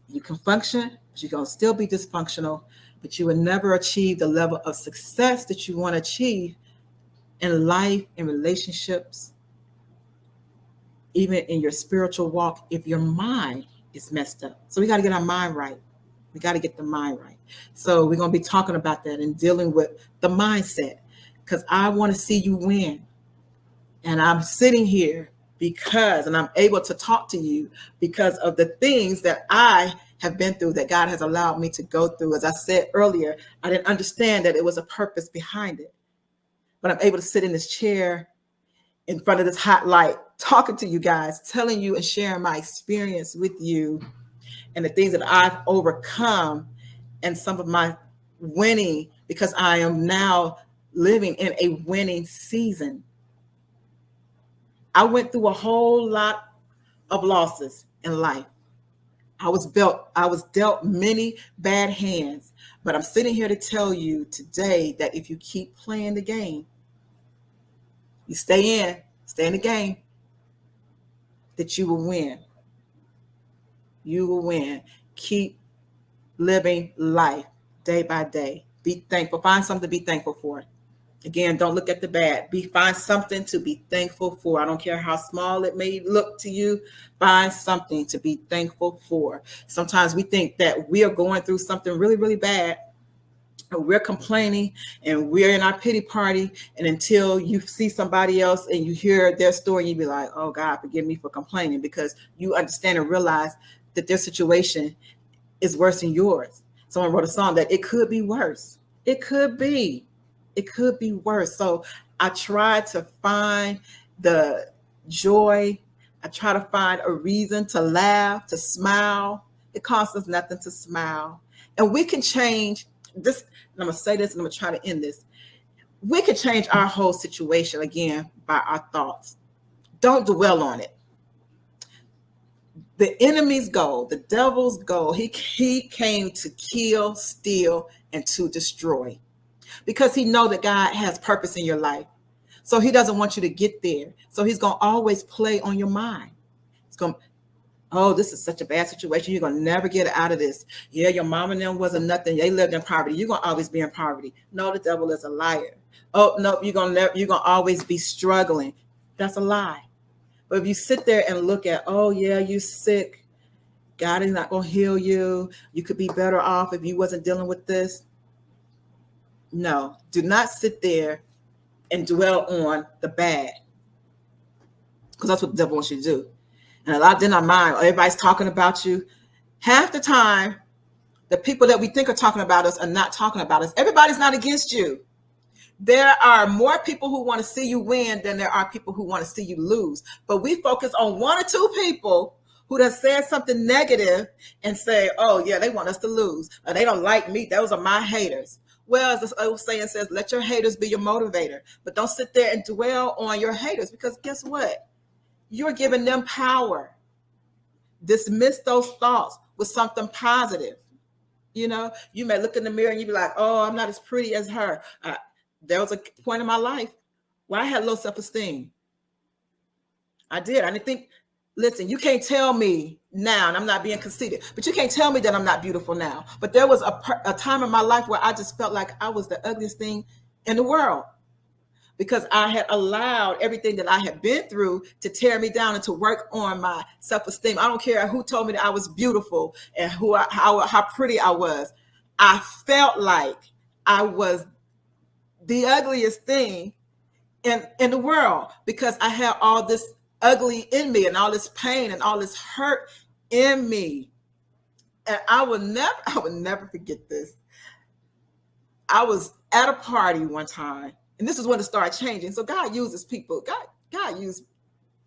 you can function, but you're going to still be dysfunctional, but you will never achieve the level of success that you want to achieve in life, in relationships, even in your spiritual walk, if your mind is messed up. So we got to get our mind right. We got to get the mind right. So we're going to be talking about that and dealing with the mindset because I want to see you win. And I'm sitting here and I'm able to talk to you because of the things that I have been through, that God has allowed me to go through. As I said earlier, I didn't understand that it was a purpose behind it. But I'm able to sit in this chair in front of this hot light, talking to you guys, telling you and sharing my experience with you and the things that I've overcome and some of my winning, because I am now living in a winning season. I went through a whole lot of losses in life. I was dealt many bad hands, but I'm sitting here to tell you today that if you keep playing the game, you stay in the game, that you will win. You will win. Keep living life day by day. Be thankful. Find something to be thankful for. Again, don't look at the bad. Find something to be thankful for. I don't care how small it may look to you. Find something to be thankful for. Sometimes we think that we are going through something really, really bad. And we're complaining and we're in our pity party. And until you see somebody else and you hear their story, you be like, oh God, forgive me for complaining, because you understand and realize that their situation is worse than yours. Someone wrote a song that it could be worse. It could be worse. So I try to find the joy. I try to find a reason to laugh, to smile. It costs us nothing to smile. And we can change this. And I'm going to say this and I'm going to try to end this. We can change our whole situation again by our thoughts. Don't dwell on it. The enemy's goal, the devil's goal, he came to kill, steal, and to destroy. Because he knows that God has purpose in your life. So he doesn't want you to get there. So he's going to always play on your mind. Oh, this is such a bad situation. You're gonna never get out of this. Yeah, your mom and them wasn't nothing. They lived in poverty. You're gonna always be in poverty. No, the devil is a liar. Oh no, you're gonna always be struggling. That's a lie. But if you sit there and look at, oh yeah, you sick. God is not gonna heal you. You could be better off if you wasn't dealing with this. No, do not sit there and dwell on the bad, because that's what the devil wants you to do. And a lot in our mind, everybody's talking about you. Half the time, the people that we think are talking about us are not talking about us. Everybody's not against you. There are more people who want to see you win than there are people who want to see you lose. But we focus on one or two people who have said something negative and say, oh, yeah, they want us to lose. Or they don't like me. Those are my haters. Well, as the old saying says, let your haters be your motivator. But don't sit there and dwell on your haters, because guess what? You're giving them power. Dismiss those thoughts with something positive. You know, you may look in the mirror and you be like, oh, I'm not as pretty as her. There was a point in my life where I had low self-esteem. I did. I didn't think, listen, you can't tell me now, and I'm not being conceited, but you can't tell me that I'm not beautiful now. But there was a time in my life where I just felt like I was the ugliest thing in the world, because I had allowed everything that I had been through to tear me down and to work on my self-esteem. I don't care who told me that I was beautiful and how pretty I was. I felt like I was the ugliest thing in the world, because I had all this ugly in me and all this pain and all this hurt in me. And I would never forget this. I was at a party one time, and this is when it started changing. So God uses people. God uses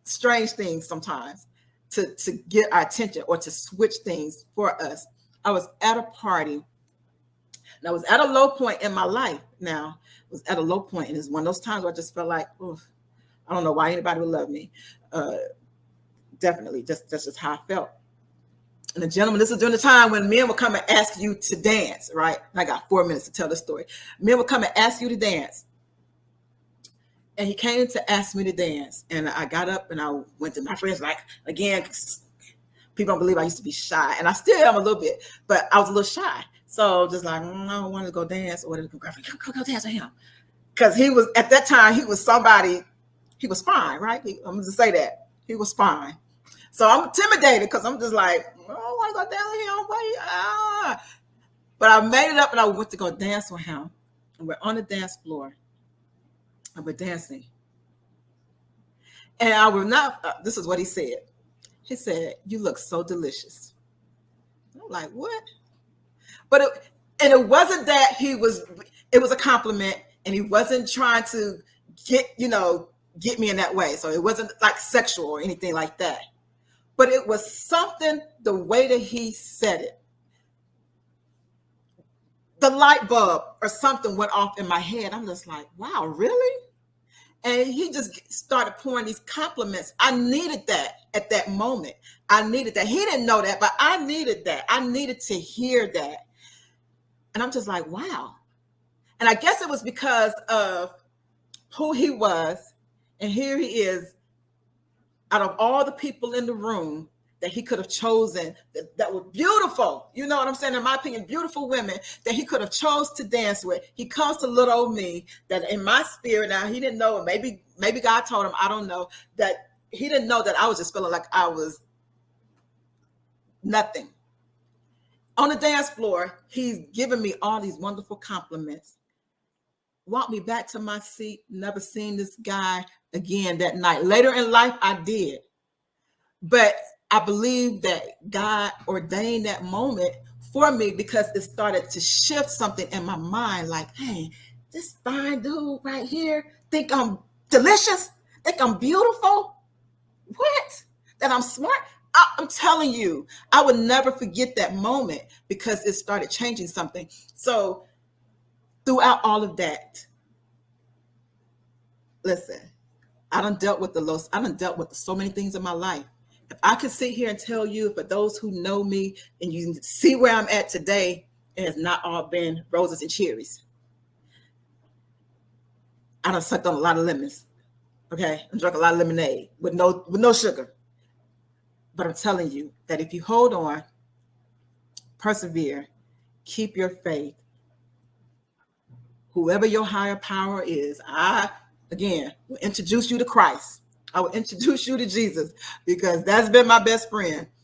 strange things sometimes to get our attention or to switch things for us. I was at a party, and I was at a low point in my life. Now, I was at a low point, and it's one of those times where I just felt like, oof, I don't know why anybody would love me. Definitely, that's just how I felt. And the gentleman, this is during the time when men would come and ask you to dance, right? And I got 4 minutes to tell the story. Men would come and ask you to dance. And he came to ask me to dance. And I got up and I went to my friends, like, again, people don't believe I used to be shy. And I still am a little bit, but I was a little shy. So just like, I don't want to go dance, or go dance with him. Because he was, at that time, he was somebody, he was fine, right? I'm going to say that. He was fine. So I'm intimidated, because I'm just like, I don't want to go dance with him. But I made it up and I went to go dance with him. And we're on the dance floor. And we're dancing. And I will not, this is what he said. He said, you look so delicious. I'm like, what? But it wasn't that it was a compliment, and he wasn't trying to get me in that way. So it wasn't like sexual or anything like that. But it was something, the way that he said it. The light bulb or something went off in my head. I'm just like, wow, really? And he just started pouring these compliments. I needed that at that moment. I needed that. He didn't know that, but I needed that. I needed to hear that. And I'm just like, wow. And I guess it was because of who he was. And here he is, out of all the people in the room that he could have chosen that were beautiful, you know what I'm saying? In my opinion, beautiful women that he could have chose to dance with. He comes to little old me that in my spirit, now he didn't know, maybe God told him, I don't know, that he didn't know that I was just feeling like I was nothing. On the dance floor, he's giving me all these wonderful compliments. Walked me back to my seat, never seen this guy again that night. Later in life, I did. But I believe that God ordained that moment for me, because it started to shift something in my mind. Like, hey, this fine dude right here think I'm delicious, think I'm beautiful. What? That I'm smart? I'm telling you, I would never forget that moment, because it started changing something. So throughout all of that, listen, I done dealt with so many things in my life. If I could sit here and tell you, for those who know me and you see where I'm at today, it has not all been roses and cherries. I done sucked on a lot of lemons. Okay, I drank a lot of lemonade with no sugar. But I'm telling you that if you hold on, persevere, keep your faith, whoever your higher power is, again, will introduce you to Christ. I will introduce you to Jesus because that's been my best friend.